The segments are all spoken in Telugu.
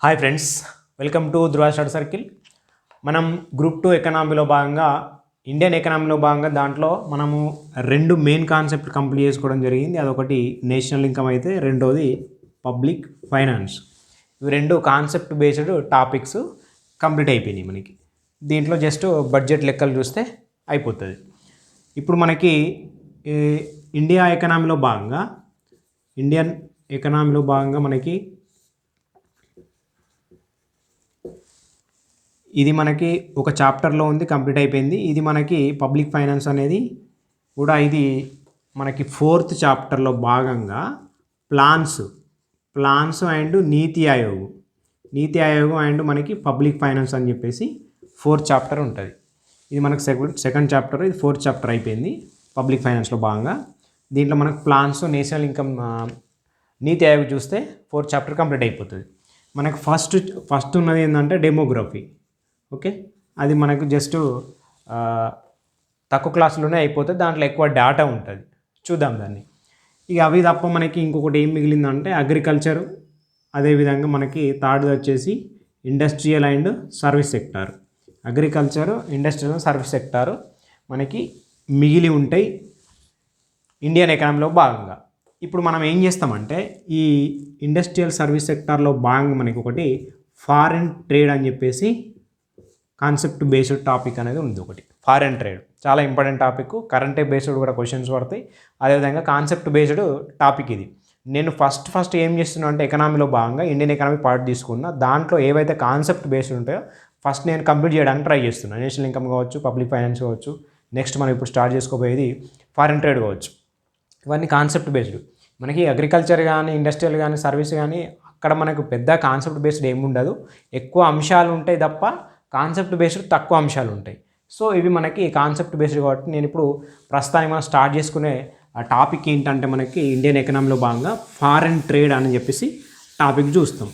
Hi friends, welcome to Dhruva study circle. మనం గ్రూప్ 2 ఎకనామీలో భాగంగా ఇండియన్ ఎకనామీలో భాగంగా దాంట్లో మనము రెండు మెయిన్ కాన్సెప్ట్ కంప్లీట్ చేసుకోవడం జరిగింది. అదొకటి నేషనల్ ఇన్కమ్ అయితే రెండోది పబ్లిక్ ఫైనాన్స్. ఇవి రెండు కాన్సెప్ట్ బేస్డ్ టాపిక్స్ కంప్లీట్ అయిపోయినాయి. మనకి దీంట్లో జస్ట్ బడ్జెట్ లెక్కలు చూస్తే అయిపోతుంది. ఇప్పుడు మనకి ఇండియన్ ఎకనామీలో భాగంగా మనకి ఇది మనకి ఒక చాప్టర్లో ఉంది, కంప్లీట్ అయిపోయింది. ఇది మనకి పబ్లిక్ ఫైనాన్స్ అనేది కూడా ఇది మనకి 4th చాప్టర్లో భాగంగా plans and NITI Aayog and మనకి పబ్లిక్ ఫైనాన్స్ అని చెప్పేసి 4th చాప్టర్ ఉంటుంది. ఇది మనకి సెకండ్ చాప్టర్, ఇది 4th చాప్టర్ అయిపోయింది పబ్లిక్ ఫైనాన్స్లో భాగంగా. దీంట్లో మనకు ప్లాన్స్, నేషనల్ ఇన్కమ్, నీతి ఆయోగ్ చూస్తే 4th చాప్టర్ కంప్లీట్ అయిపోతుంది. మనకు ఫస్ట్ ఉన్నది ఏంటంటే డెమోగ్రఫీ. ఓకే, అది మనకు జస్ట్ తక్కువ క్లాసులోనే అయిపోతుంది, దాంట్లో ఎక్కువ డేటా ఉంటుంది. చూద్దాం దాన్ని. ఇక అవి తప్ప మనకి ఇంకొకటి ఏం మిగిలిందంటే అగ్రికల్చర్, అదేవిధంగా మనకి థర్డ్ది వచ్చేసి industrial and service sector. Agriculture, industrial and service sector మనకి మిగిలి ఉంటాయి ఇండియన్ ఎకనామీలో భాగంగా. ఇప్పుడు మనం ఏం చేస్తామంటే ఈ ఇండస్ట్రియల్ సర్వీస్ సెక్టార్లో భాగంగా మనకి ఒకటి ఫారిన్ ట్రేడ్ అని చెప్పేసి కాన్సెప్ట్ బేస్డ్ టాపిక్ అనేది ఉంది. ఒకటి ఫారెన్ ట్రేడ్ చాలా ఇంపార్టెంట్ టాపిక్, కరెంట్ బేస్డ్ కూడా క్వశ్చన్స్ పడతాయి. అదేవిధంగా కాన్సెప్ట్ బేస్డ్ టాపిక్ ఇది. నేను ఫస్ట్ ఏం చేస్తున్నా అంటే ఎకనామీలో భాగంగా ఇండియన్ ఎకనామీ పార్ట్ తీసుకున్నా, దాంట్లో ఏవైతే కాన్సెప్ట్ బేస్డ్ ఉంటాయో ఫస్ట్ నేను కంప్లీట్ చేయడానికి ట్రై చేస్తున్నాను. నేషనల్ ఇన్కమ్ కావచ్చు, పబ్లిక్ ఫైనాన్స్ కావచ్చు, నెక్స్ట్ మనం ఇప్పుడు స్టార్ట్ చేసుకోబోయేది ఫారెన్ ట్రేడ్ కావచ్చు. ఇవన్నీ కాన్సెప్ట్ బేస్డ్. మనకి అగ్రికల్చర్ కానీ, ఇండస్ట్రియల్ కానీ, సర్వీస్ కానీ అక్కడ మనకు పెద్ద కాన్సెప్ట్ బేస్డ్ ఏమి ఉండదు, ఎక్కువ అంశాలు ఉంటాయి తప్ప కాన్సెప్ట్ బేస్డ్ తక్కువ అంశాలు ఉంటాయి. సో ఇవి మనకి కాన్సెప్ట్ బేస్డ్ కాబట్టి నేను ఇప్పుడు ప్రస్తుతానికి మనం స్టార్ట్ చేసుకునే ఆ టాపిక్ ఏంటంటే మనకి ఇండియన్ ఎకనామీలో భాగంగా ఫారెన్ ట్రేడ్ అని చెప్పేసి టాపిక్ చూస్తాం.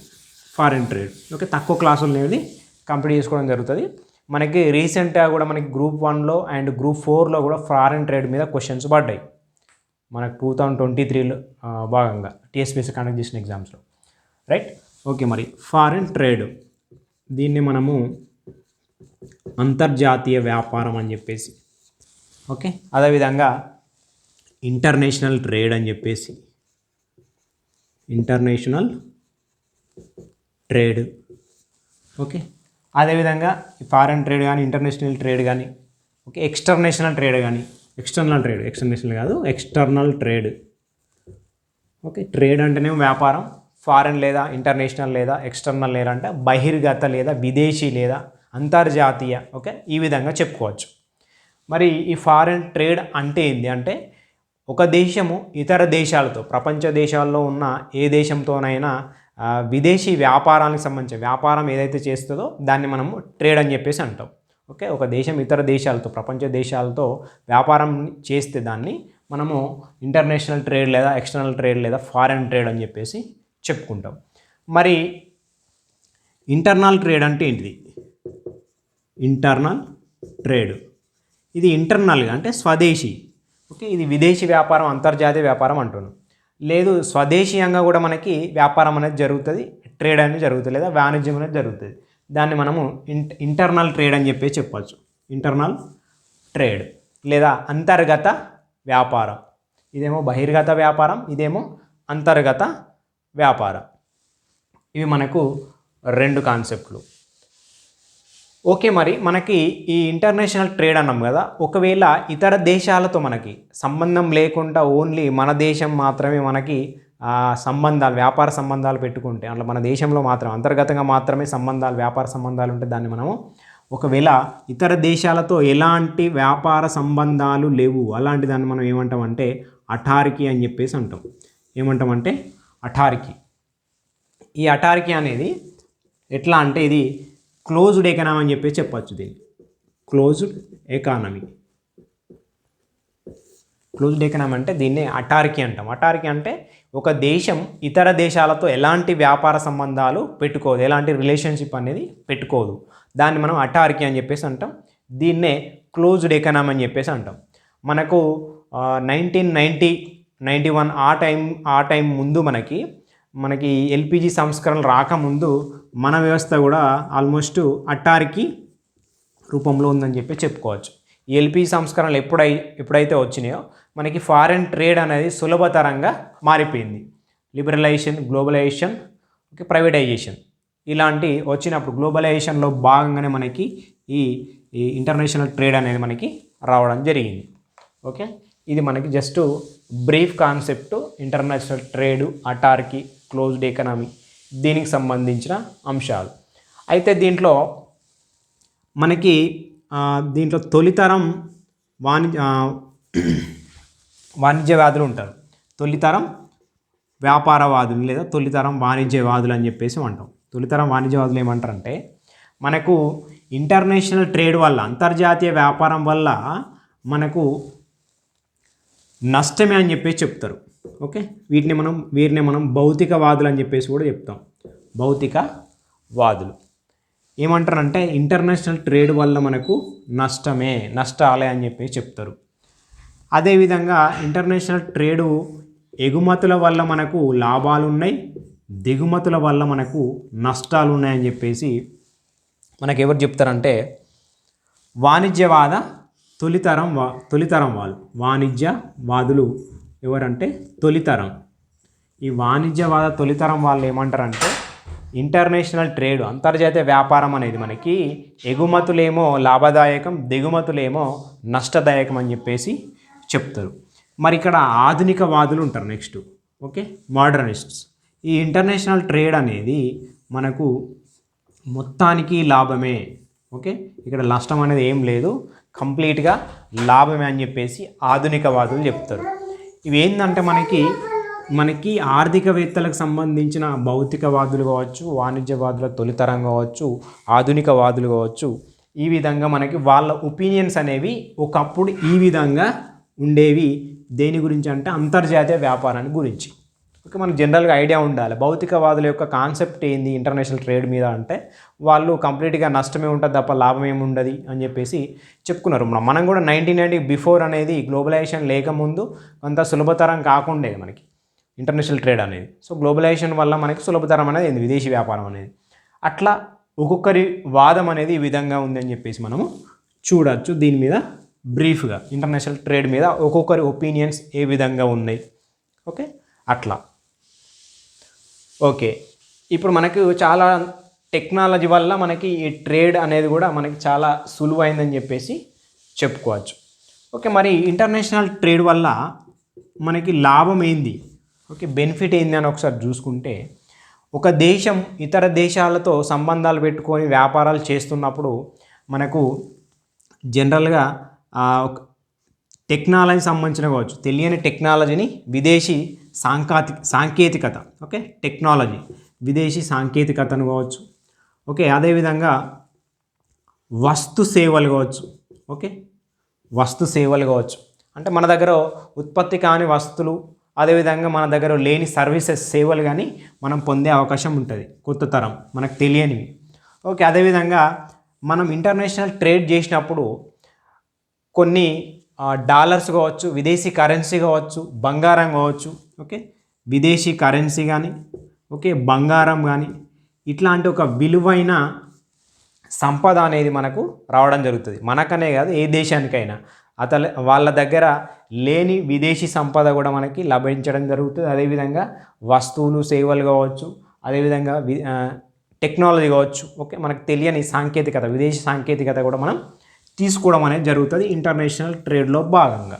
ఫారెన్ ట్రేడ్ ఓకే, తక్కువ క్లాసులు అనేది కంప్లీట్ చేసుకోవడం జరుగుతుంది. మనకి రీసెంట్గా కూడా మనకి గ్రూప్ 1లో అండ్ గ్రూప్ 4లో కూడా ఫారెన్ ట్రేడ్ మీద క్వశ్చన్స్ పడ్డాయి. మనకు 2023లో భాగంగా టీఎస్పీఎస్సీ కండక్ట్ చేసిన ఎగ్జామ్స్లో, రైట్. ఓకే, మరి ఫారెన్ ట్రేడ్ దీన్ని మనము అంతర్జాతీయ వ్యాపారం అని చెప్పేసి, ఓకే, అదేవిధంగా ఇంటర్నేషనల్ ట్రేడ్ అని చెప్పేసి, ఇంటర్నేషనల్ ట్రేడ్, ఓకే, అదేవిధంగా ఫారెన్ ట్రేడ్ కానీ, ఇంటర్నేషనల్ ట్రేడ్ కానీ, ఓకే, ఎక్స్టర్నేషనల్ ట్రేడ్, ఓకే. ట్రేడ్ అంటేనే వ్యాపారం, ఫారెన్ లేదా ఇంటర్నేషనల్ లేదా ఎక్స్టర్నల్ లేదా అంటే బహిర్గత లేదా విదేశీ లేదా అంతర్జాతీయ, ఓకే, ఈ విధంగా చెప్పుకోవచ్చు. మరి ఈ ఫారెన్ ట్రేడ్ అంటే ఏంటి అంటే ఒక దేశము ఇతర దేశాలతో, ప్రపంచ దేశాల్లో ఉన్న ఏ దేశంతోనైనా విదేశీ వ్యాపారానికి సంబంధించిన వ్యాపారం ఏదైతే చేస్తుందో దాన్ని మనము ట్రేడ్ అని చెప్పేసి అంటాం. ఓకే, ఒక దేశం ఇతర దేశాలతో, ప్రపంచ దేశాలతో వ్యాపారం చేస్తే దాన్ని మనము ఇంటర్నేషనల్ ట్రేడ్ లేదా ఎక్స్టర్నల్ ట్రేడ్ లేదా ఫారెన్ ట్రేడ్ అని చెప్పేసి చెప్పుకుంటాం. మరి ఇంటర్నల్ ట్రేడ్ అంటే ఏంటిది? ఇంటర్నల్ ట్రేడ్ ఇది ఇంటర్నల్గా అంటే స్వదేశీ, ఓకే, ఇది విదేశీ వ్యాపారం, అంతర్జాతీయ వ్యాపారం అంటున్నాం. లేదు, స్వదేశీయంగా కూడా మనకి వ్యాపారం అనేది జరుగుతుంది, ట్రేడ్ అనేది జరుగుతుంది లేదా వాణిజ్యం అనేది జరుగుతుంది. దాన్ని మనము ఇంటర్నల్ ట్రేడ్ అని చెప్పేసి చెప్పచ్చు. ఇంటర్నల్ ట్రేడ్ లేదా అంతర్గత వ్యాపారం. ఇదేమో బహిర్గత వ్యాపారం, ఇదేమో అంతర్గత వ్యాపారం. ఇవి మనకు రెండు కాన్సెప్ట్లు. ఓకే, మరి మనకి ఈ ఇంటర్నేషనల్ ట్రేడ్ అన్నాం కదా, ఒకవేళ ఇతర దేశాలతో మనకి సంబంధం లేకుండా ఓన్లీ మన దేశం మాత్రమే మనకి సంబంధాలు, వ్యాపార సంబంధాలు పెట్టుకుంటే, అట్లా మన దేశంలో మాత్రం అంతర్గతంగా మాత్రమే వ్యాపార సంబంధాలు ఉంటే దాన్ని మనము, ఒకవేళ ఇతర దేశాలతో ఎలాంటి వ్యాపార సంబంధాలు లేవు అలాంటి దాన్ని మనం ఏమంటామంటే అటార్కీ అని చెప్పేసి అంటాం. ఏమంటామంటే అటార్కీ. ఈ అటార్కీ అనేది ఎట్లా అంటే ఇది క్లోజ్డ్ ఎకానమీ అని చెప్పేసి చెప్పచ్చు. దీన్ని క్లోజ్డ్ ఎకానమీ అంటే దీన్ని అటార్కీ అంటాం. అటార్కీ అంటే ఒక దేశం ఇతర దేశాలతో ఎలాంటి వ్యాపార సంబంధాలు పెట్టుకోదు, ఎలాంటి రిలేషన్షిప్ అనేది పెట్టుకోదు, దాన్ని మనం అటార్కీ అని చెప్పేసి అంటాం. దీన్నే క్లోజ్డ్ ఎకానమీ అని చెప్పేసి అంటాం. మనకు 1991 ఆ టైం ముందు మనకి మనకి ఎల్పిజి సంస్కరణ రాకముందు మన వ్యవస్థ కూడా ఆల్మోస్ట్ అట్టారికి రూపంలో ఉందని చెప్పి చెప్పుకోవచ్చు. ఈ ఎల్పిజి సంస్కరణలు ఎప్పుడైతే వచ్చినాయో మనకి ఫారెన్ ట్రేడ్ అనేది సులభతరంగా మారిపోయింది. లిబరలైజేషన్, గ్లోబలైజేషన్, ఓకే, ప్రైవేటైజేషన్ ఇలాంటి వచ్చినప్పుడు గ్లోబలైజేషన్లో భాగంగానే మనకి ఈ ఇంటర్నేషనల్ ట్రేడ్ అనేది మనకి రావడం జరిగింది. ఓకే, ఇది మనకి just brief concept international trade, అటార్కీ, closed economy దీనికి సంబంధించిన అంశాలు. అయితే దీంట్లో మనకి తొలితరం వాణిజ్యవాదులు ఉంటారు. తొలితరం వ్యాపారవాదులు లేదా తొలితరం వాణిజ్యవాదులు అని చెప్పేసి అంటాం. తొలితరం వాణిజ్యవాదులు ఏమంటారంటే మనకు ఇంటర్నేషనల్ ట్రేడ్ వల్ల, అంతర్జాతీయ వ్యాపారం వల్ల మనకు నష్టమే అని చెప్పేసి చెప్తారు. ఓకే, వీరిని మనం భౌతికవాదులు అని చెప్పేసి కూడా చెప్తాం. భౌతికవాదులు ఏమంటారంటే ఇంటర్నేషనల్ ట్రేడ్ వల్ల మనకు నష్టాలే అని చెప్పేసి చెప్తారు. అదేవిధంగా ఇంటర్నేషనల్ ట్రేడు ఎగుమతుల వల్ల మనకు లాభాలు ఉన్నాయి, దిగుమతుల వల్ల మనకు నష్టాలు ఉన్నాయని చెప్పేసి మనకు ఎవరు చెప్తారంటే వాణిజ్యవాద తొలితరం వాళ్ళు. వాణిజ్యవాదులు ఎవరంటే తొలితరం. ఈ వాణిజ్యవాద తొలితరం వాళ్ళు ఏమంటారంటే ఇంటర్నేషనల్ ట్రేడ్, అంతర్జాతీయ వ్యాపారం అనేది మనకి ఎగుమతులేమో లాభదాయకం, దిగుమతులేమో నష్టదాయకం అని చెప్పేసి చెప్తారు. మరి ఇక్కడ ఆధునికవాదులు ఉంటారు నెక్స్ట్. ఓకే, మోడర్నిస్ట్స్. ఈ ఇంటర్నేషనల్ ట్రేడ్ అనేది మనకు మొత్తానికి లాభమే. ఓకే, ఇక్కడ నష్టం అనేది ఏం లేదు, కంప్లీట్గా లాభమే అని చెప్పేసి ఆధునికవాదులు చెప్తారు. ఇవి ఏంటంటే మనకి ఆర్థికవేత్తలకు సంబంధించిన భౌతికవాదులు కావచ్చు, వాణిజ్యవాదుల తొలితరం కావచ్చు, ఆధునికవాదులు కావచ్చు, ఈ విధంగా మనకి వాళ్ళ ఒపీనియన్స్ అనేవి ఒకప్పుడు ఈ విధంగా ఉండేవి. దేని గురించి అంటే అంతర్జాతీయ వ్యాపారాన్ని గురించి. ఓకే, మనకు జనరల్గా ఐడియా ఉండాలి భౌతికవాదుల యొక్క కాన్సెప్ట్ ఏంది ఇంటర్నేషనల్ ట్రేడ్ మీద అంటే వాళ్ళు కంప్లీట్గా నష్టమే ఉంటుంది తప్ప లాభం ఏమి ఉండదు అని చెప్పేసి చెప్పుకున్నారు. మనం కూడా 1990 బిఫోర్ అనేది గ్లోబలైజేషన్ లేకముందు కొంత సులభతరం కాకుండే మనకి ఇంటర్నేషనల్ ట్రేడ్ అనేది. సో గ్లోబలైజేషన్ వల్ల మనకి సులభతరం అనేది ఏంది, విదేశీ వ్యాపారం అనేది. అట్లా ఒక్కొక్కరి వాదం అనేది ఈ విధంగా ఉందని చెప్పేసి మనము చూడవచ్చు. దీని మీద బ్రీఫ్గా ఇంటర్నేషనల్ ట్రేడ్ మీద ఒక్కొక్కరి ఒపీనియన్స్ ఏ విధంగా ఉన్నాయి. ఓకే, అట్లా. ఓకే, ఇప్పుడు మనకు చాలా టెక్నాలజీ వల్ల మనకి ఈ ట్రేడ్ అనేది కూడా మనకి చాలా సులువైందని చెప్పేసి చెప్పుకోవచ్చు. ఓకే, మరి ఇంటర్నేషనల్ ట్రేడ్ వల్ల మనకి లాభం ఏంది, ఓకే, బెనిఫిట్ ఏంది అని ఒకసారి చూసుకుంటే, ఒక దేశం ఇతర దేశాలతో సంబంధాలు పెట్టుకొని వ్యాపారాలు చేస్తున్నప్పుడు మనకు జనరల్గా టెక్నాలజీ సంబంధించిన కావచ్చు, తెలియని టెక్నాలజీని విదేశీ సాంకేతికత, ఓకే, టెక్నాలజీ విదేశీ సాంకేతికతను కావచ్చు. ఓకే, అదేవిధంగా వస్తు సేవలు కావచ్చు. ఓకే, వస్తు సేవలు కావచ్చు అంటే మన దగ్గర ఉత్పత్తి కాని వస్తువులు, అదేవిధంగా మన దగ్గర లేని సర్వీసెస్, సేవలు కానీ మనం పొందే అవకాశం ఉంటుంది, కొత్త తరం మనకు తెలియనివి. ఓకే, అదేవిధంగా మనం ఇంటర్నేషనల్ ట్రేడ్ చేసినప్పుడు కొన్ని డాలర్స్ కావచ్చు, విదేశీ కరెన్సీ కావచ్చు, బంగారం కావచ్చు. ఓకే, విదేశీ కరెన్సీ కానీ, ఓకే, బంగారం కానీ ఇట్లాంటి ఒక విలువైన సంపద అనేది మనకు రావడం జరుగుతుంది. మనకనే కాదు, ఏ దేశానికైనా వాళ్ళ దగ్గర లేని విదేశీ సంపద కూడా మనకి లభించడం జరుగుతుంది. అదేవిధంగా వస్తువులు, సేవలు కావచ్చు, అదేవిధంగా టెక్నాలజీ కావచ్చు. ఓకే, మనకు తెలియని సాంకేతికత, విదేశీ సాంకేతికత కూడా మనం తీసుకోవడం అనేది జరుగుతుంది ఇంటర్నేషనల్ ట్రేడ్లో భాగంగా.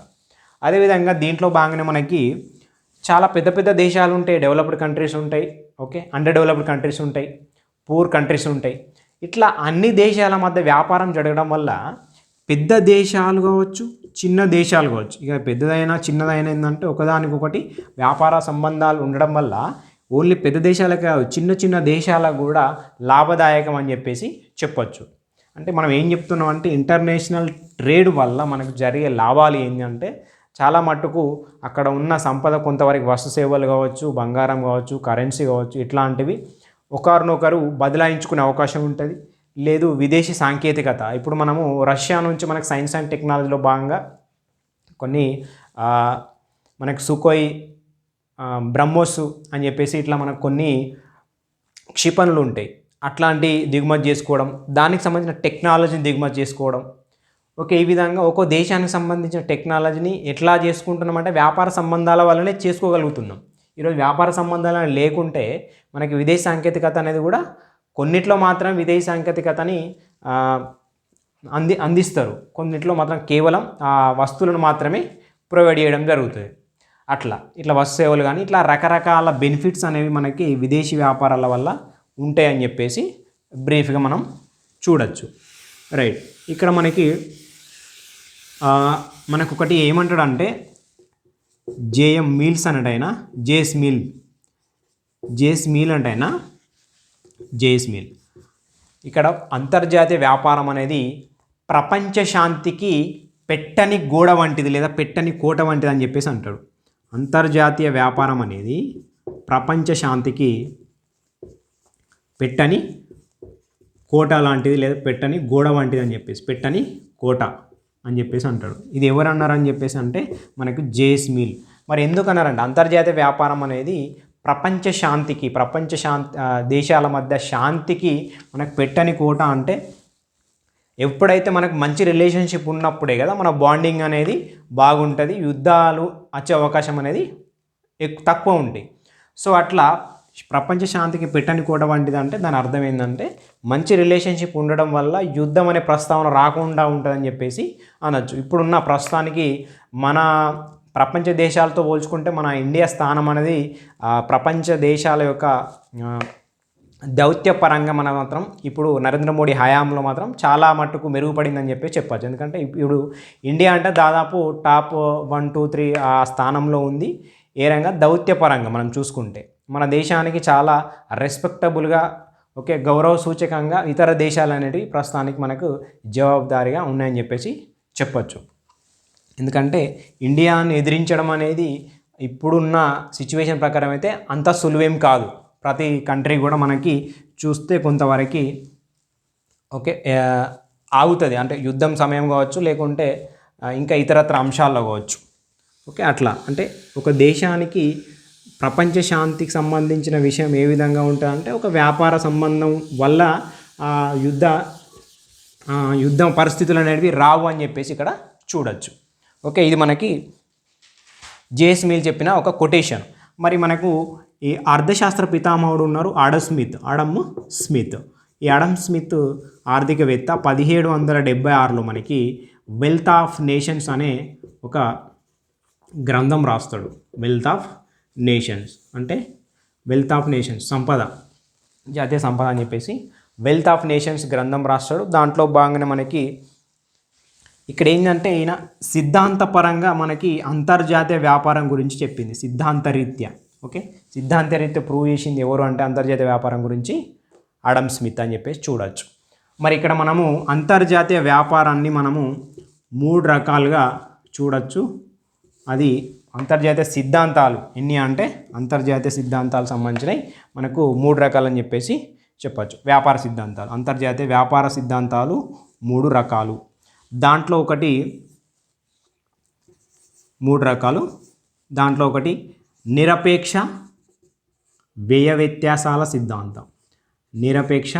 అదేవిధంగా దీంట్లో భాగంగానే మనకి చాలా పెద్ద పెద్ద దేశాలు ఉంటాయి, డెవలప్డ్ కంట్రీస్ ఉంటాయి, ఓకే, అండర్ డెవలప్డ్ కంట్రీస్ ఉంటాయి, పూర్ కంట్రీస్ ఉంటాయి. ఇట్లా అన్ని దేశాల మధ్య వ్యాపారం జరగడం వల్ల పెద్ద దేశాలు కావచ్చు, చిన్న దేశాలు కావచ్చు, ఇక పెద్దదైనా చిన్నదైనా ఏంటంటే ఒకదానికొకటి వ్యాపార సంబంధాలు ఉండడం వల్ల ఓన్లీ పెద్ద దేశాలకు కాదు, చిన్న చిన్న దేశాలకు కూడా లాభదాయకం అని చెప్పేసి చెప్పొచ్చు. అంటే మనం ఏం చెప్తున్నాం అంటే ఇంటర్నేషనల్ ట్రేడ్ వల్ల మనకు జరిగే లాభాలు ఏంటంటే చాలా మట్టుకు అక్కడ ఉన్న సంపద కొంతవరకు వస్తు సేవలు కావచ్చు, బంగారం కావచ్చు, కరెన్సీ కావచ్చు, ఇట్లాంటివి ఒకరినొకరు బదలాయించుకునే అవకాశం ఉంటుంది. లేదు విదేశీ సాంకేతికత, ఇప్పుడు మనము రష్యా నుంచి మనకు సైన్స్ అండ్ టెక్నాలజీలో భాగంగా కొన్ని మనకు సుకోయ్ బ్రహ్మోస్ అని చెప్పేసి ఇట్లా మనకు కొన్ని క్షిపణులు ఉంటాయి. అట్లాంటి దిగుమతి చేసుకోవడం, దానికి సంబంధించిన టెక్నాలజీని దిగుమతి చేసుకోవడం. ఓకే, ఈ విధంగా ఒక్కో దేశానికి సంబంధించిన టెక్నాలజీని ఎట్లా చేసుకుంటున్నామంటే వ్యాపార సంబంధాల వల్లనే చేసుకోగలుగుతున్నాం. ఈరోజు వ్యాపార సంబంధాలు లేకుంటే మనకి విదేశీ సాంకేతికత అనేది కూడా కొన్నిట్లో మాత్రం విదేశీ సాంకేతికతని అందిస్తారు, కొన్నిట్లో మాత్రం కేవలం ఆ వస్తువులను మాత్రమే ప్రొవైడ్ చేయడం జరుగుతుంది. ఇట్లా వస్తు సేవలు కానీ ఇట్లా రకరకాల బెనిఫిట్స్ అనేవి మనకి విదేశీ వ్యాపారాల వల్ల ఉంటాయని చెప్పేసి బ్రీఫ్గా మనం చూడొచ్చు. రైట్, ఇక్కడ మనకు ఒకటి ఏమంటాడంటే జేఎం మీల్స్ అన్నట్టయినా జేఎస్ మీల్ అంటైనా జేఎస్ మీల్. ఇక్కడ అంతర్జాతీయ వ్యాపారం అనేది ప్రపంచ శాంతికి పెట్టని గోడ వంటిది లేదా పెట్టని కోట వంటిది అని చెప్పేసి అంటాడు. అంతర్జాతీయ వ్యాపారం అనేది ప్రపంచ శాంతికి పెట్టని కోట లాంటిది లేదా పెట్టని గోడ వంటిది అని చెప్పేసి, పెట్టని కోట అని చెప్పేసి అంటాడు. ఇది ఎవరు అన్నారని చెప్పేసి అంటే మనకు జేఎస్ మీల్. మరి ఎందుకు అన్నారంటే అంతర్జాతీయ వ్యాపారం అనేది ప్రపంచ శాంతికి, దేశాల మధ్య శాంతికి మనకు పెట్టని కోట. అంటే ఎప్పుడైతే మనకు మంచి రిలేషన్షిప్ ఉన్నప్పుడే కదా మన బాండింగ్ అనేది బాగుంటుంది, యుద్ధాలు వచ్చే అవకాశం అనేది తక్కువ ఉంటాయి. సో అట్లా ప్రపంచ శాంతికి పెట్టని కోట వంటిది అంటే దాని అర్థం ఏంటంటే మంచి రిలేషన్షిప్ ఉండడం వల్ల యుద్ధం అనే ప్రస్తావన రాకుండా ఉంటుందని చెప్పేసి అనొచ్చు. ఇప్పుడున్న ప్రస్తుతానికి మన ప్రపంచ దేశాలతో పోల్చుకుంటే మన ఇండియా స్థానం అనేది ప్రపంచ దేశాల యొక్క దౌత్యపరంగా మన మాత్రం ఇప్పుడు నరేంద్ర మోడీ హయాంలో మాత్రం చాలా మట్టుకు మెరుగుపడిందని చెప్పి చెప్పచ్చు. ఎందుకంటే ఇప్పుడు ఇండియా అంటే దాదాపు టాప్ 1, 2, 3 ఆ స్థానంలో ఉంది. ఏ రంగా దౌత్యపరంగా మనం చూసుకుంటే మన దేశానికి చాలా రెస్పెక్టబుల్గా, ఓకే, గౌరవ సూచకంగా ఇతర దేశాలు అనేవి ప్రస్తుతానికి మనకు జవాబుదారీగా ఉన్నాయని చెప్పేసి చెప్పచ్చు. ఎందుకంటే ఇండియాని ఎదిరించడం అనేది ఇప్పుడున్న సిచ్యువేషన్ ప్రకారం అయితే అంత సులువేం కాదు. ప్రతి కంట్రీ కూడా మనకి చూస్తే కొంతవరకు ఓకే ఆగుతుంది, అంటే యుద్ధం సమయం కావచ్చు, లేకుంటే ఇంకా ఇతరత్ర అంశాల్లో కావచ్చు. ఓకే, అట్లా అంటే ఒక దేశానికి ప్రపంచ శాంతికి సంబంధించిన విషయం ఏ విధంగా ఉంటుందంటే ఒక వ్యాపార సంబంధం వల్ల యుద్ధం పరిస్థితులు అనేవి రావు అని చెప్పేసి ఇక్కడ చూడొచ్చు. ఓకే, ఇది మనకి జేఎస్ మీల్ చెప్పిన ఒక కొటేషన్. మరి మనకు ఈ అర్థశాస్త్ర పితామహుడు ఉన్నారు ఆడమ్ స్మిత్. ఈ ఆడమ్ స్మిత్ ఆర్థికవేత్త 1776లో మనకి వెల్త్ ఆఫ్ నేషన్స్ అనే ఒక గ్రంథం రాస్తాడు. వెల్త్ ఆఫ్ నేషన్స్ అంటే వెల్త్ ఆఫ్ నేషన్స్, సంపద, జాతీయ సంపద అని చెప్పేసి వెల్త్ ఆఫ్ నేషన్స్ గ్రంథం రాస్తాడు. దాంట్లో భాగంగానే మనకి ఇక్కడ ఏంటంటే ఈయన సిద్ధాంతపరంగా మనకి అంతర్జాతీయ వ్యాపారం గురించి చెప్పింది సిద్ధాంతరీత్యా. ఓకే, సిద్ధాంతరీత్యా ప్రూవ్ చేసింది ఎవరు అంటే అంతర్జాతీయ వ్యాపారం గురించి ఆడమ్ స్మిత్ అని చెప్పేసి చూడవచ్చు. మరి ఇక్కడ మనము అంతర్జాతీయ వ్యాపారాన్ని మనము 3 రకాలుగా చూడవచ్చు. అది అంతర్జాతీయ సిద్ధాంతాలు ఎన్ని అంటే అంతర్జాతీయ సిద్ధాంతాలకు సంబంధించినవి మనకు 3 రకాలని చెప్పేసి చెప్పచ్చు. వ్యాపార సిద్ధాంతాలు, అంతర్జాతీయ వ్యాపార సిద్ధాంతాలు 3 రకాలు. దాంట్లో ఒకటి 3 రకాలు. దాంట్లో ఒకటి నిరపేక్ష వ్యయ వ్యత్యాసాల సిద్ధాంతం. నిరపేక్ష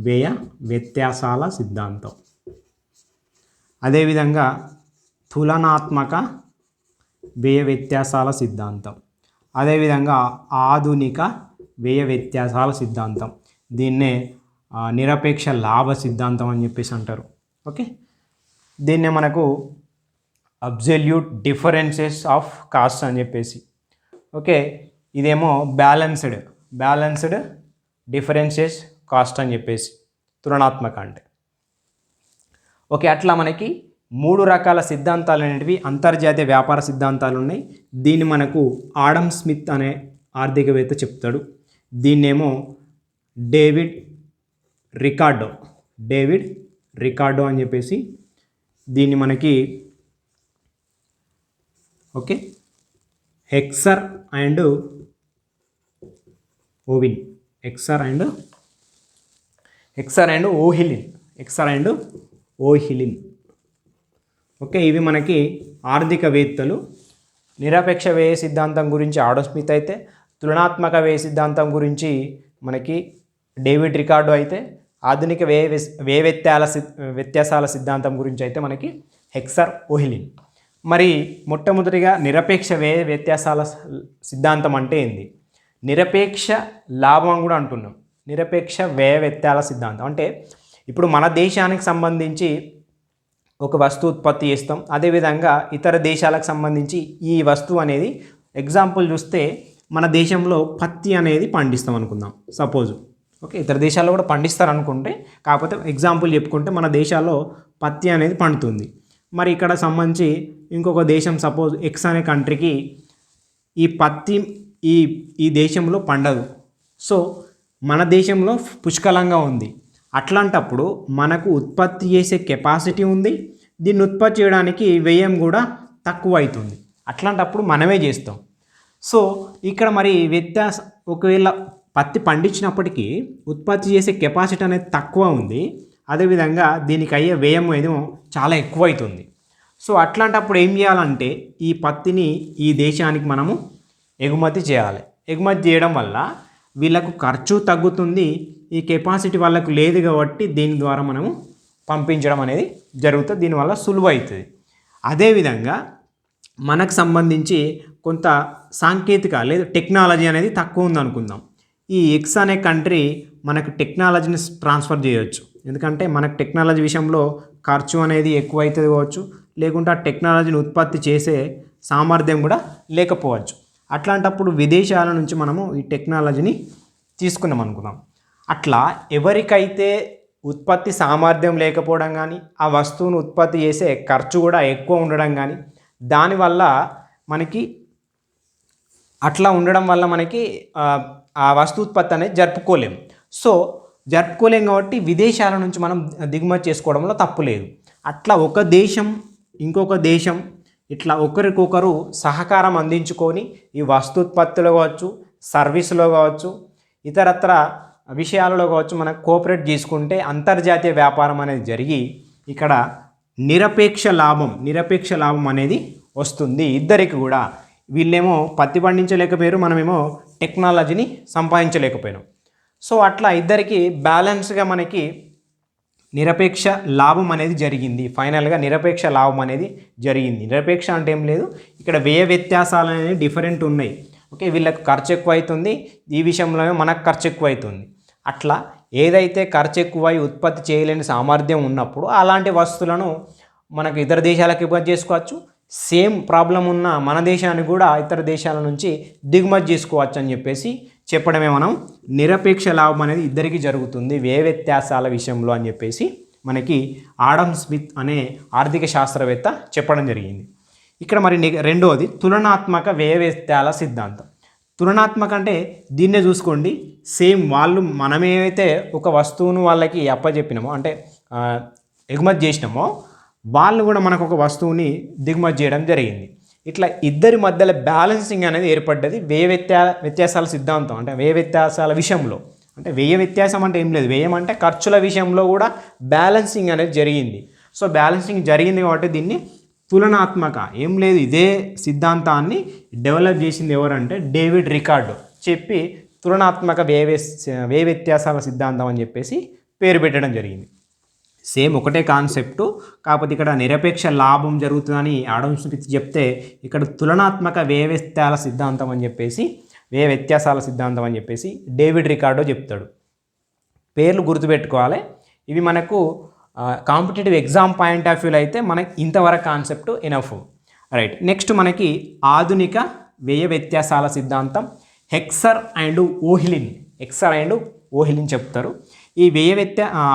వ్యయ వ్యత్యాసాల సిద్ధాంతం. అదేవిధంగా తులనాత్మక వ్యయ వ్యత్యాసాల సిద్ధాంతం. అదేవిధంగా ఆధునిక వ్యయ వ్యత్యాసాల సిద్ధాంతం. దీన్నే నిరపేక్ష లాభ సిద్ధాంతం అని చెప్పేసి అంటారు. ఓకే, దీన్నే మనకు అబ్సల్యూట్ డిఫరెన్సెస్ ఆఫ్ కాస్ట్ అని చెప్పేసి. ఓకే, ఇదేమో బ్యాలెన్స్డ్ డిఫరెన్సెస్ కాస్ట్ అని చెప్పేసి తులనాత్మక అంటే. ఓకే, అట్లా మనకి 3 రకాల సిద్ధాంతాలు అనేటివి అంతర్జాతీయ వ్యాపార సిద్ధాంతాలు ఉన్నాయి. దీన్ని మనకు ఆడమ్ స్మిత్ అనే ఆర్థికవేత్త చెప్తాడు. దీన్నేమో డేవిడ్ రికార్డో అని చెప్పేసి దీన్ని మనకి ఓకే హెక్సర్ అండ్ ఓహిలిన్. ఓకే, ఇవి మనకి ఆర్థికవేత్తలు నిరపేక్ష వ్యయ సిద్ధాంతం గురించి ఆడమ్ స్మిత్ అయితే, తులనాత్మక వ్యయ సిద్ధాంతం గురించి మనకి డేవిడ్ రికార్డో అయితే, ఆధునిక వ్యత్యాసాల సిద్ధాంతం గురించి అయితే మనకి హెక్సర్ ఓహ్లిన్. మరి మొట్టమొదటిగా నిరపేక్ష వ్యయ వ్యత్యాసాల సిద్ధాంతం అంటే ఏంది? నిరపేక్ష లాభం అని కూడా అంటున్నాం. నిరపేక్ష వ్యయ వ్యత్యాసాల సిద్ధాంతం అంటే ఇప్పుడు మన దేశానికి సంబంధించి ఒక వస్తువు ఉత్పత్తి చేస్తాం, అదేవిధంగా ఇతర దేశాలకు సంబంధించి ఈ వస్తువు అనేది ఎగ్జాంపుల్ చూస్తే మన దేశంలో పత్తి అనేది పండిస్తాం అనుకుందాం సపోజ్. ఓకే, ఇతర దేశాల్లో కూడా పండిస్తారు అనుకుంటే, కాకపోతే ఎగ్జాంపుల్ చెప్పుకుంటే మన దేశాల్లో పత్తి అనేది పండుతుంది. మరి ఇక్కడ సంబంధించి ఇంకొక దేశం సపోజ్ ఎక్స్ అనే కంట్రీకి ఈ పత్తి ఈ దేశంలో పండదు. సో మన దేశంలో పుష్కలంగా ఉంది. అట్లాంటప్పుడు మనకు ఉత్పత్తి చేసే కెపాసిటీ ఉంది, దీన్ని ఉత్పత్తి చేయడానికి వ్యయం కూడా తక్కువ అవుతుంది. అట్లాంటప్పుడు మనమే చేస్తాం. సో ఇక్కడ మరి ఒకవేళ పత్తి పండించినప్పటికీ ఉత్పత్తి చేసే కెపాసిటీ అనేది తక్కువ ఉంది, అదేవిధంగా దీనికి అయ్యే వ్యయం ఏదో చాలా ఎక్కువ అవుతుంది. సో అట్లాంటప్పుడు ఏం చేయాలంటే ఈ పత్తిని ఈ దేశానికి మనము ఎగుమతి చేయాలి. ఎగుమతి చేయడం వల్ల వీళ్ళకు ఖర్చు తగ్గుతుంది, ఈ కెపాసిటీ వాళ్ళకు లేదు కాబట్టి దీని ద్వారా మనము పంపించడం అనేది జరుగుతుంది, దీనివల్ల సులువు అవుతుంది. అదేవిధంగా మనకు సంబంధించి కొంత సాంకేతిక లేదా టెక్నాలజీ అనేది తక్కువ ఉందనుకుందాం. ఈ ఎక్స్ అనే కంట్రీ మనకు టెక్నాలజీని ట్రాన్స్ఫర్ చేయవచ్చు, ఎందుకంటే మనకు టెక్నాలజీ విషయంలో ఖర్చు అనేది ఎక్కువ అవుతుంది కావచ్చు, లేకుంటే ఆ టెక్నాలజీని ఉత్పత్తి చేసే సామర్థ్యం కూడా లేకపోవచ్చు. అట్లాంటప్పుడు విదేశాల నుంచి మనము ఈ టెక్నాలజీని తీసుకున్నాం అనుకుందాం. అట్లా ఎవరికైతే ఉత్పత్తి సామర్థ్యం లేకపోవడం కానీ, ఆ వస్తువును ఉత్పత్తి చేసే ఖర్చు కూడా ఎక్కువ ఉండడం కానీ, దానివల్ల మనకి అట్లా ఉండడం వల్ల మనకి ఆ వస్తు ఉత్పత్తి అనేది జరుపుకోలేము. సో జరుపుకోలేం కాబట్టి విదేశాల నుంచి మనం దిగుమతి చేసుకోవడంలో తప్పు లేదు. అట్లా ఒక దేశం ఇంకొక దేశం ఇట్లా ఒకరికొకరు సహకారం అందించుకొని ఈ వస్తుత్పత్తిలో కావచ్చు, సర్వీసులో కావచ్చు, ఇతరత్ర విషయాలలో కావచ్చు మనకు కోఆపరేట్ చేసుకుంటే అంతర్జాతీయ వ్యాపారం అనేది జరిగి ఇక్కడ నిరపేక్ష లాభం అనేది వస్తుంది ఇద్దరికి కూడా. వీళ్ళేమో పత్తి పండించలేకపోయారు, మనమేమో టెక్నాలజీని సంపాదించలేకపోయినాం. సో అట్లా ఇద్దరికి బ్యాలెన్స్గా మనకి నిరపేక్ష లాభం అనేది జరిగింది. ఫైనల్గా నిరపేక్ష లాభం అనేది జరిగింది. నిరపేక్ష అంటే ఏం లేదు, ఇక్కడ వ్యయ వ్యత్యాసాలు అనేవి డిఫరెంట్ ఉన్నాయి. ఓకే, వీళ్ళకి ఖర్చు ఎక్కువ అవుతుంది, ఈ విషయంలో మనకు ఖర్చు ఎక్కువ అవుతుంది. అట్లా ఏదైతే ఖర్చు ఎక్కువై ఉత్పత్తి చేయలేని సామర్థ్యం ఉన్నప్పుడు అలాంటి వస్తువులను మనకు ఇతర దేశాలకు ఎగుమతి చేసుకోవచ్చు. సేమ్ ప్రాబ్లం ఉన్న మన దేశానికి కూడా ఇతర దేశాల నుంచి దిగుమతి చేసుకోవచ్చు అని చెప్పేసి చెప్పడమే మనం నిరపేక్ష లాభం అనేది ఇద్దరికీ జరుగుతుంది వ్యయ వ్యత్యాసాల విషయంలో అని చెప్పేసి మనకి ఆడమ్ స్మిత్ అనే ఆర్థిక శాస్త్రవేత్త చెప్పడం జరిగింది. ఇక్కడ మరి రెండవది తులనాత్మక వ్యయ వ్యత్యాసాల సిద్ధాంతం. తులనాత్మక అంటే దీన్నే చూసుకోండి, సేమ్ వాళ్ళు మనమేమైతే ఒక వస్తువును వాళ్ళకి అప్పచెప్పినామో అంటే ఎగుమతి చేసినామో వాళ్ళు కూడా మనకు ఒక వస్తువుని దిగుమతి చేయడం జరిగింది. ఇట్లా ఇద్దరి మధ్యలో బ్యాలెన్సింగ్ అనేది ఏర్పడ్డది వ్యత్యాసాల సిద్ధాంతం. అంటే వ్యయ వ్యత్యాసాల విషయంలో, అంటే వ్యయ వ్యత్యాసం అంటే ఏం లేదు, వ్యయం అంటే ఖర్చుల విషయంలో కూడా బ్యాలెన్సింగ్ అనేది జరిగింది. సో బ్యాలెన్సింగ్ జరిగింది కాబట్టి దీన్ని తులనాత్మక ఏం లేదు, ఇదే సిద్ధాంతాన్ని డెవలప్ చేసింది ఎవరంటే డేవిడ్ రికార్డో చెప్పి తులనాత్మక వ్యయ వ్యత్యాసాల సిద్ధాంతం అని చెప్పేసి పేరు పెట్టడం జరిగింది. సేమ్ ఒకటే కాన్సెప్టు, కాకపోతే ఇక్కడ నిరపేక్ష లాభం జరుగుతుందని ఆడమ్ స్మిత్ చెప్తే ఇక్కడ తులనాత్మక వ్యయ వ్యత్యాసాల సిద్ధాంతం అని చెప్పేసి వ్యయ వ్యత్యాసాల సిద్ధాంతం అని చెప్పేసి డేవిడ్ రికార్డో చెప్తాడు. పేర్లు గుర్తుపెట్టుకోవాలి, ఇవి మనకు కాంపిటేటివ్ ఎగ్జామ్ పాయింట్ ఆఫ్ వ్యూలో అయితే మనకి ఇంతవరకు కాన్సెప్ట్ ఎనఫ్. రైట్, నెక్స్ట్ మనకి ఆధునిక వ్యయ వ్యత్యాసాల సిద్ధాంతం హెక్సర్ అండ్ ఓహ్లిన్ చెప్తారు. ఈ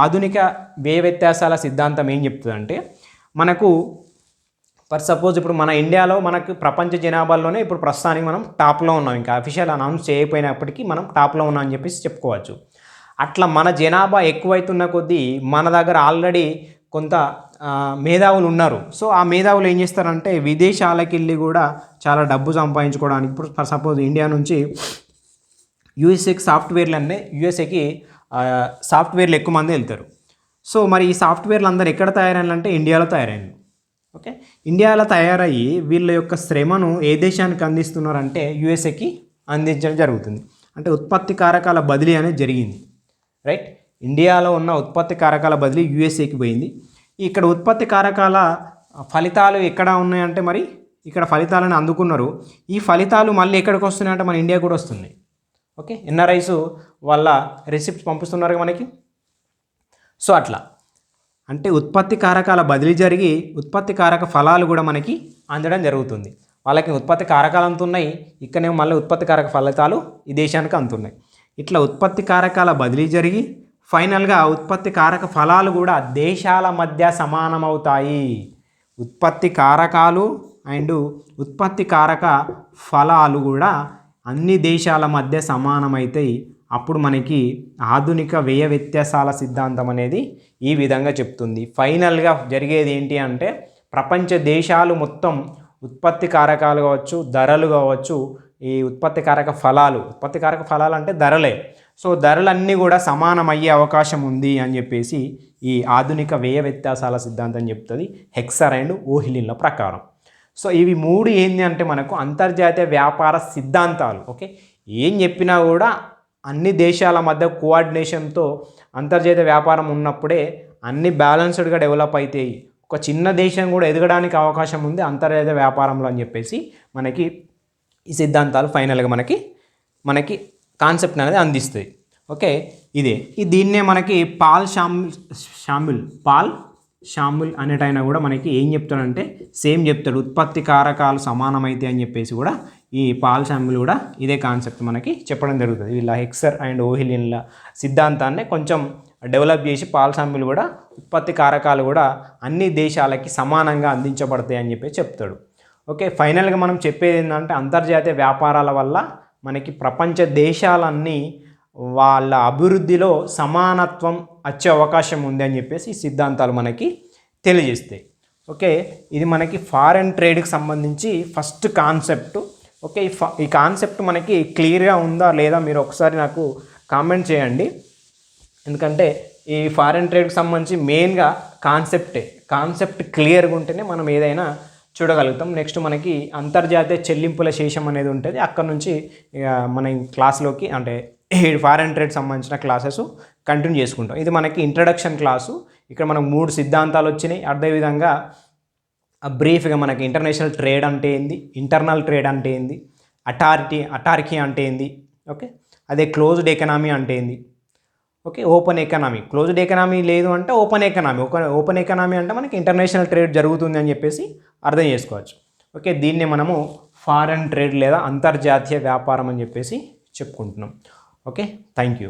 ఆధునిక వ్యయ వ్యత్యాసాల సిద్ధాంతం ఏం చెప్తుందంటే మనకు ఫర్ సపోజ్ ఇప్పుడు మన ఇండియాలో మనకు ప్రపంచ జనాభాలోనే ఇప్పుడు ప్రస్తుతానికి మనం టాప్లో ఉన్నాం, ఇంకా అఫీషియల్ అనౌన్స్ చేయకపోయినప్పటికీ మనం టాప్లో ఉన్నాం అని చెప్పేసి చెప్పుకోవచ్చు. అట్లా మన జనాభా ఎక్కువైతున్న కొద్దీ మన దగ్గర ఆల్రెడీ కొంత మేధావులు ఉన్నారు. సో ఆ మేధావులు ఏం చేస్తారంటే విదేశాలకు వెళ్ళి కూడా చాలా డబ్బు సంపాదించుకోవడానికి, ఇప్పుడు ఫర్ సపోజ్ ఇండియా నుంచి యూఎస్ఏకి యూఎస్ఏకి సాఫ్ట్వేర్లు ఎక్కువ మంది వెళ్తారు. సో మరి ఈ సాఫ్ట్వేర్లు అందరూ ఎక్కడ తయారైనారంటే ఇండియాలో తయారైనారు. ఓకే, ఇండియాలో తయారయ్యి వీళ్ళ యొక్క శ్రమను ఏ దేశానికి అందిస్తున్నారంటే యుఎస్ఏకి అందించడం జరుగుతుంది. అంటే ఉత్పత్తి కారకాల బదిలీ అనేది జరిగింది, రైట్. ఇండియాలో ఉన్న ఉత్పత్తి కారకాల బదిలీ యుఎస్ఏకి పోయింది. ఇక్కడ ఉత్పత్తి కారకాల ఫలితాలు ఎక్కడ ఉన్నాయంటే మరి ఇక్కడ ఫలితాలను అందుకున్నారు. ఈ ఫలితాలు మళ్ళీ ఎక్కడికి వస్తున్నాయంటే మన ఇండియా కూడా వస్తున్నాయి. ఓకే, ఎన్ఆర్ఐస్ వాళ్ళ రెసిప్ట్స్ పంపిస్తున్నారు మనకి. సో అట్లా అంటే ఉత్పత్తి కారకాల బదిలీ జరిగి ఉత్పత్తి కారక ఫలాలు కూడా మనకి అందడం జరుగుతుంది. వాళ్ళకి ఉత్పత్తి కారకాలు అంతున్నాయి, ఇక్కడనేమో మళ్ళీ ఉత్పత్తి కారక ఫలితాలు ఈ దేశానికి అందుతున్నాయి. ఇట్లా ఉత్పత్తి కారకాల బదిలీ జరిగి ఫైనల్గా ఉత్పత్తి కారక ఫలాలు కూడా దేశాల మధ్య సమానమవుతాయి. ఉత్పత్తి కారకాలు అండ్ ఉత్పత్తి కారక ఫలాలు కూడా అన్ని దేశాల మధ్య సమానమవుతాయి. అప్పుడు మనకి ఆధునిక వ్యయ వ్యత్యాసాల సిద్ధాంతం అనేది ఈ విధంగా చెప్తుంది. ఫైనల్గా జరిగేది ఏంటి అంటే ప్రపంచ దేశాలు మొత్తం ఉత్పత్తి కారకాలు కావచ్చు, ధరలు కావచ్చు, ఈ ఉత్పత్తి కారక ఫలాలు అంటే ధరలే. సో ధరలన్నీ కూడా సమానమయ్యే అవకాశం ఉంది అని చెప్పేసి ఈ ఆధునిక వ్యయ వ్యత్యాసాల సిద్ధాంతం చెప్తుంది హెక్సర్ అండ్ ఓహిలిన్ల ప్రకారం. సో ఇవి మూడు ఏంటి అంటే మనకు అంతర్జాతీయ వ్యాపార సిద్ధాంతాలు. ఓకే, ఏం చెప్పినా కూడా అన్ని దేశాల మధ్య కోఆర్డినేషన్తో అంతర్జాతీయ వ్యాపారం ఉన్నప్పుడే అన్ని బ్యాలెన్స్డ్గా డెవలప్ అవుతాయి. ఒక చిన్న దేశం కూడా ఎదగడానికి అవకాశం ఉంది అంతర్జాతీయ వ్యాపారంలో అని చెప్పేసి మనకి ఈ సిద్ధాంతాలు ఫైనల్గా మనకి కాన్సెప్ట్ అనేది అందిస్తాయి. ఓకే, దీన్నే మనకి పాల్ షాముల్ అనేటైనా కూడా మనకి ఏం చెప్తాడంటే సేమ్ చెప్తాడు, ఉత్పత్తి కారకాలు సమానమైతే అని చెప్పేసి కూడా ఈ పాల్ షాముల్ కూడా ఇదే కాన్సెప్ట్ మనకి చెప్పడం జరుగుతుంది. వీళ్ళ హెక్సర్ అండ్ ఓహిలిన్ల సిద్ధాంతాన్ని కొంచెం డెవలప్ చేసి పాల్ షాముల్ కూడా ఉత్పత్తి కారకాలు కూడా అన్ని దేశాలకి సమానంగా అందించబడతాయి అని చెప్పి చెప్తాడు. ఓకే, ఫైనల్గా మనం చెప్పేది ఏంటంటే అంతర్జాతీయ వ్యాపారాల వల్ల మనకి ప్రపంచ దేశాలన్నీ వాళ్ళ అభివృద్ధిలో సమానత్వం వచ్చే అవకాశం ఉంది అని చెప్పేసి ఈ సిద్ధాంతాలు మనకి తెలియజేస్తాయి. ఓకే, ఇది మనకి ఫారెన్ ట్రేడ్కి సంబంధించి ఫస్ట్ కాన్సెప్ట్. ఓకే, ఈ కాన్సెప్ట్ మనకి క్లియర్గా ఉందా లేదా మీరు ఒకసారి నాకు కామెంట్ చేయండి. ఎందుకంటే ఈ ఫారెన్ ట్రేడ్కి సంబంధించి మెయిన్గా కాన్సెప్ట్ క్లియర్గా ఉంటేనే మనం ఏదైనా చూడగలుగుతాం. నెక్స్ట్ మనకి అంతర్జాతీయ చెల్లింపుల శేషం అనేది ఉంటుంది. అక్కడ నుంచి మన క్లాస్లోకి అంటే ఫారెన్ ట్రేడ్ సంబంధించిన క్లాసెస్ కంటిన్యూ చేసుకుంటాం. ఇది మనకి ఇంట్రడక్షన్ క్లాసు. ఇక్కడ మనకు 3 సిద్ధాంతాలు వచ్చినాయి. అదేవిధంగా బ్రీఫ్గా మనకి ఇంటర్నేషనల్ ట్రేడ్ అంటే ఏంది, ఇంటర్నల్ ట్రేడ్ అంటే ఏంది, అటార్కీ అంటే ఏంది, ఓకే, అదే క్లోజ్డ్ ఎకనామీ అంటే ఏంది, okay, open economy. Closed economy లేదు అంటే ఓపెన్ ఎకనామీ అంటే మనకి ఇంటర్నేషనల్ ట్రేడ్ జరుగుతుంది అని చెప్పేసి అర్థం చేసుకోవచ్చు. ఓకే, దీన్ని మనము ఫారెన్ ట్రేడ్ లేదా అంతర్జాతీయ వ్యాపారం అని చెప్పేసి చెప్పుకుంటున్నాం. Okay, thank you.